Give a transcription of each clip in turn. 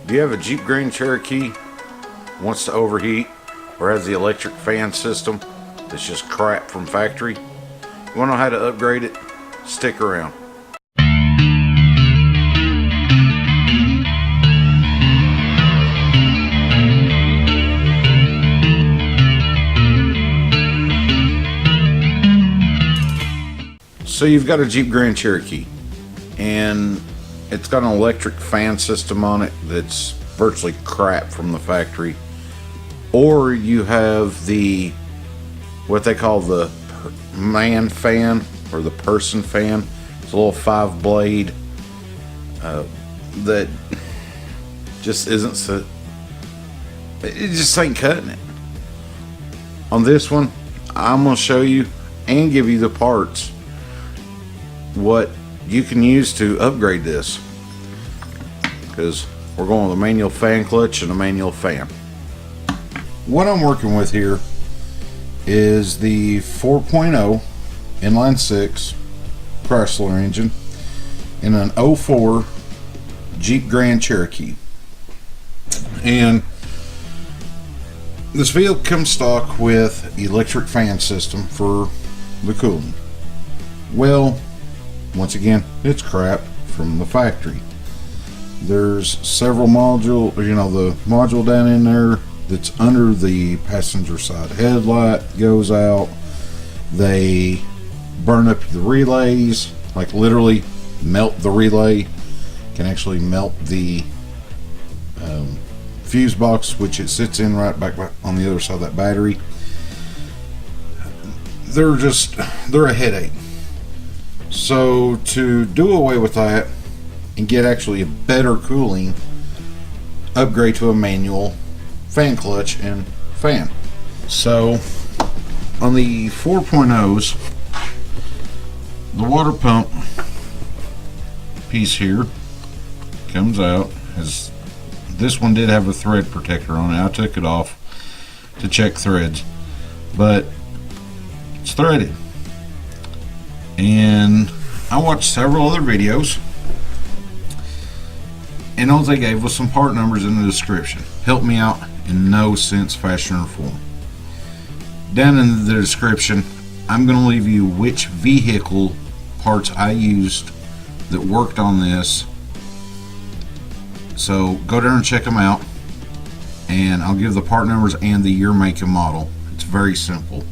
Do you have a Jeep Grand Cherokee wants to overheat or has the electric fan system that's just crap from factory? You want to know how to upgrade it? Stick around. So you've got a Jeep Grand Cherokee and it's got an electric fan system on it that's virtually crap from the factory, or you have the what they call the man fan or the person fan. It's a little 5-blade that just isn't so, it just ain't cutting it. On this one, I'm gonna show you and give you the parts what you can use to upgrade this, because we're going with a manual fan clutch and a manual fan. What I'm working with here is the 4.0 inline 6 Chrysler engine in an 04 Jeep Grand Cherokee, and this vehicle comes stock with electric fan system for the cooling. Well, once again, it's crap from the factory. There's several modules, the module down in there that's under the passenger side headlight goes out. They burn up the relays, like literally melt the relay. Can actually melt the fuse box, which it sits in right back on the other side of that battery. They're a headache. So to do away with that and get actually a better cooling, upgrade to a manual fan clutch and fan. So on the 4.0s, the water pump piece here comes out. As this one did have a thread protector on it. I took it off to check threads, but it's threaded. And I watched several other videos, and all they gave was some part numbers in the description. Helped me out in no sense, fashion, or form. Down in the description, I'm going to leave you which vehicle parts I used that worked on this. So go down and check them out, and I'll give the part numbers and the year, make, and model. It's very simple.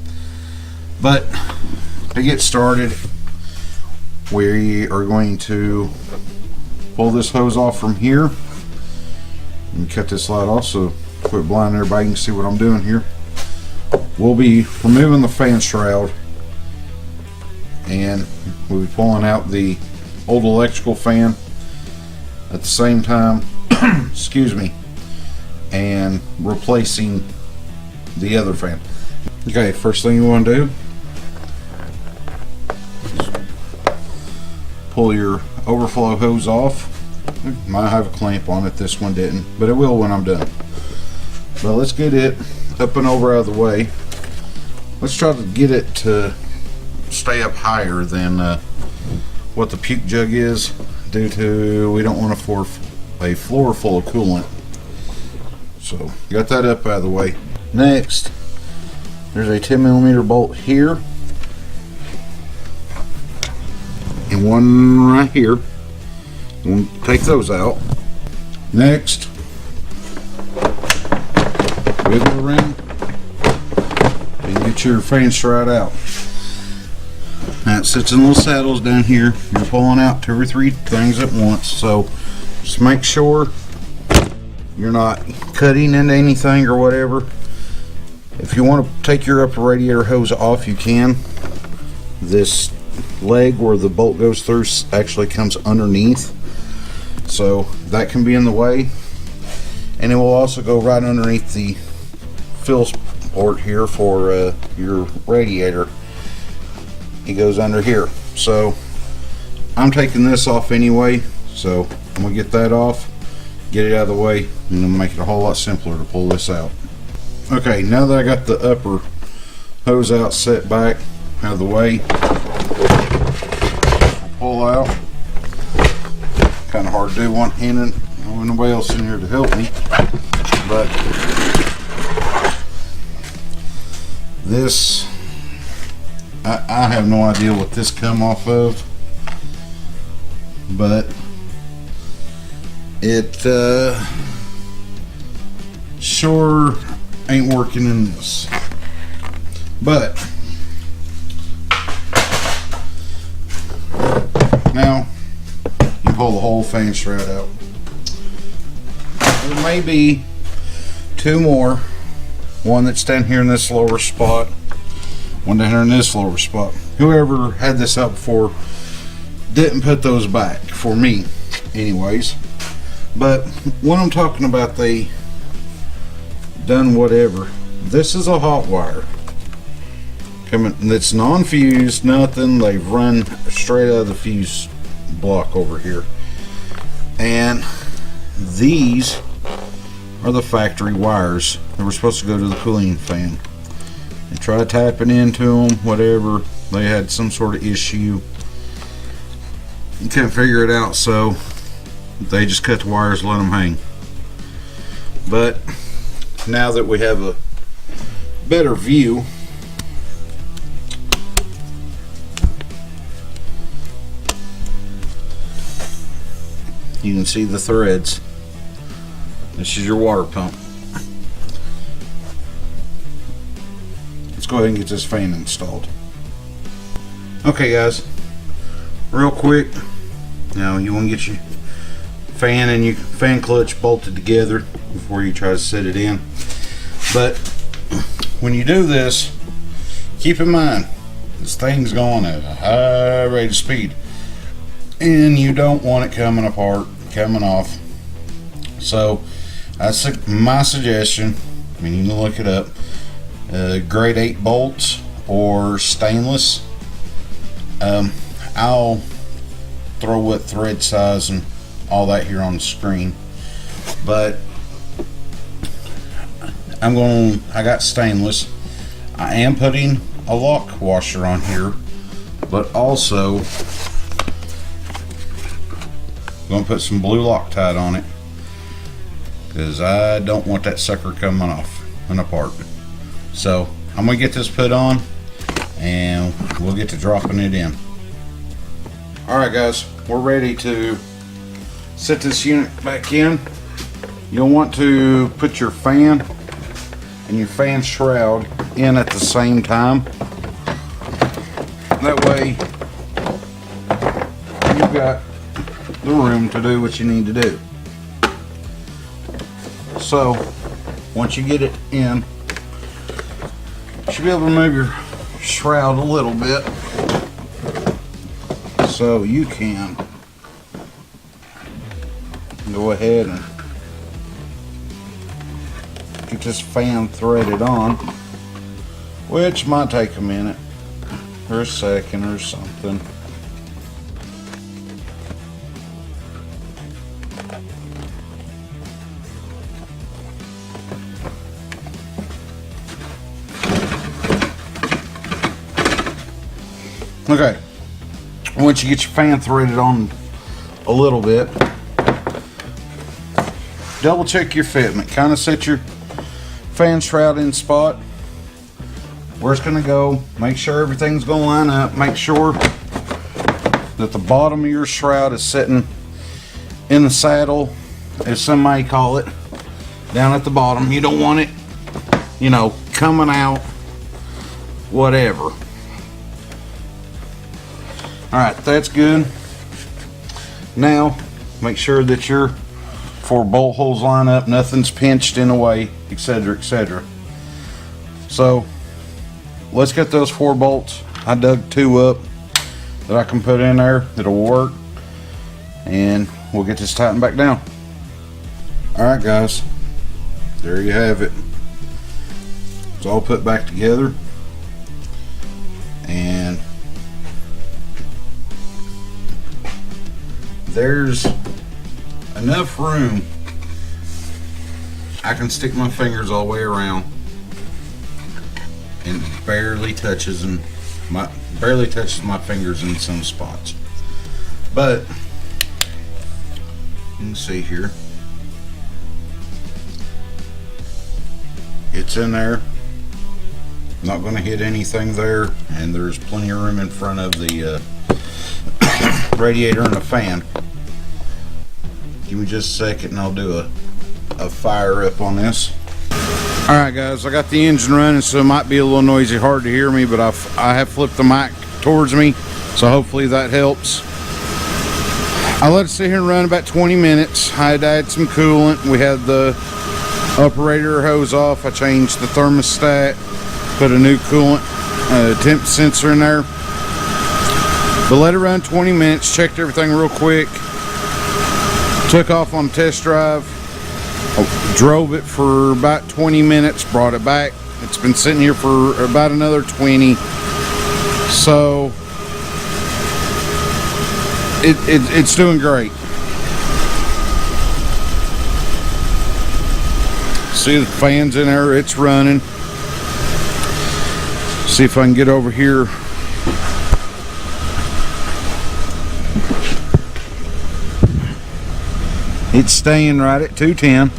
But to get started, we are going to pull this hose off from here and cut this light off so quit blinding everybody can see what I'm doing here. We'll be removing the fan shroud, and we'll be pulling out the old electrical fan at the same time excuse me, and replacing the other fan. Okay, first thing you want to do, pull your overflow hose off. It might have a clamp on it, this one didn't, but it will when I'm done. But let's get it up and over out of the way. Let's try to get it to stay up higher than what the puke jug is, due to we don't want a floor full of coolant. So got that up out of the way. Next, there's a 10mm bolt here and one right here. We'll take those out. Next, wiggle around and get your fan shroud out. Now it sits in little saddles down here. You're pulling out 2 or 3 things at once, so just make sure you're not cutting into anything or whatever. If you want to take your upper radiator hose off, you can. This leg where the bolt goes through actually comes underneath, so that can be in the way, and it will also go right underneath the fill port here for your radiator. It goes under here, so I'm taking this off anyway, so I'm gonna get that off, get it out of the way, and it'll make it a whole lot simpler to pull this out. Okay, now that I got the upper hose out, set back out of the way, pull out. Kind of hard to do one-handed. Well, nobody else in here to help me, but this, I have no idea what this come off of, but it sure ain't working in this. But now you pull the whole fan shroud out. There may be two more. One that's down here in this lower spot, one down here in this lower spot. Whoever had this up before didn't put those back, for me anyways. But when I'm talking about they done whatever, this is a hot wire coming that's non-fused, nothing. They've run straight out of the fuse block over here, and these are the factory wires that were supposed to go to the cooling fan. They tried tapping into them, whatever. They had some sort of issue. You couldn't figure it out, so they just cut the wires, let them hang. But now that we have a better view, you can see the threads. This is your water pump. Let's go ahead and get this fan installed. Okay guys, real quick, now you want to get your fan and your fan clutch bolted together before you try to set it in. But when you do this, keep in mind this thing's going at a high rate of speed, and you don't want it coming apart, coming off. So that's my suggestion. I mean, you can look it up. Grade 8 bolts or stainless. I'll throw what thread size and all that here on the screen, but I got stainless. I am putting a lock washer on here, but also I'm going to put some blue Loctite on it, because I don't want that sucker coming off and apart. So I'm going to get this put on and we'll get to dropping it in. Alright guys, we're ready to set this unit back in. You'll want to put your fan and your fan shroud in at the same time. That way you've got the room to do what you need to do. So once you get it in, you should be able to move your shroud a little bit so you can go ahead and get this fan threaded on, which might take a minute or a second or something. Okay, once you get your fan threaded on a little bit, double check your fitment. Kind of set your fan shroud in spot where it's going to go. Make sure everything's going to line up. Make sure that the bottom of your shroud is sitting in the saddle, as some may call it, down at the bottom. You don't want it, you know, coming out, whatever. Alright, that's good. Now, make sure that your 4 bolt holes line up, nothing's pinched in the way, etc., etc. So, let's get those 4 bolts. I dug 2 up that I can put in there that'll work, and we'll get this tightened back down. Alright guys, there you have it. It's all put back together, and there's enough room I can stick my fingers all the way around, and barely touches my fingers in some spots. But you can see here, It's in there. Not going to hit anything there, and there's plenty of room in front of the radiator and the fan. Give me just a second and I'll do a fire up on this. Alright guys, I got the engine running, so it might be a little noisy, hard to hear me, but I have flipped the mic towards me, so hopefully that helps. I let it sit here and run about 20 minutes. I had to add some coolant. We had the upper radiator hose off. I changed the thermostat, put a new coolant temp sensor in there. But let it run 20 minutes, checked everything real quick. Took off on a test drive. Drove it for about 20 minutes, brought it back. It's been sitting here for about another 20. So it's doing great. See the fans in there, it's running. See if I can get over here. It's staying right at 210.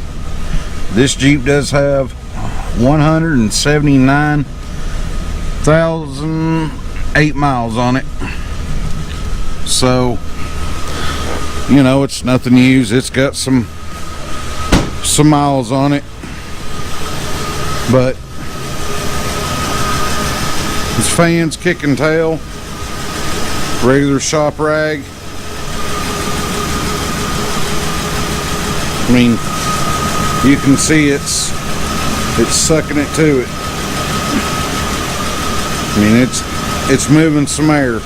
This Jeep does have 179,008 miles on it. So, you know, it's nothing to use. It's got some miles on it. But this fan's kicking tail. Regular shop rag. I mean, you can see it's sucking it to it. I mean, it's moving some air.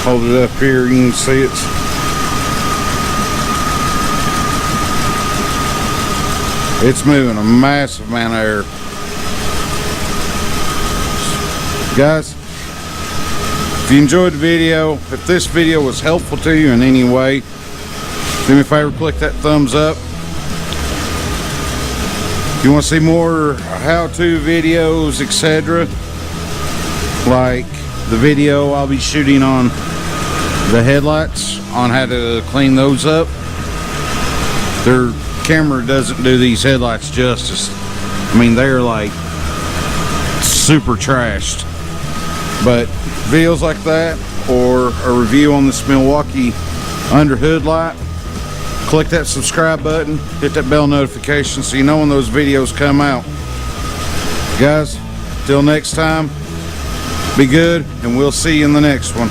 Hold it up here, you can see it's moving a massive amount of air. Guys, if you enjoyed the video, if this video was helpful to you in any way, do me a favor, click that thumbs up. If you want to see more how-to videos, etc., like the video I'll be shooting on the headlights, on how to clean those up. Their camera doesn't do these headlights justice. I mean, they're like super trashed. But videos like that, or a review on this Milwaukee under hood light, click that subscribe button, hit that bell notification so you know when those videos come out. Guys, till next time, be good, and we'll see you in the next one.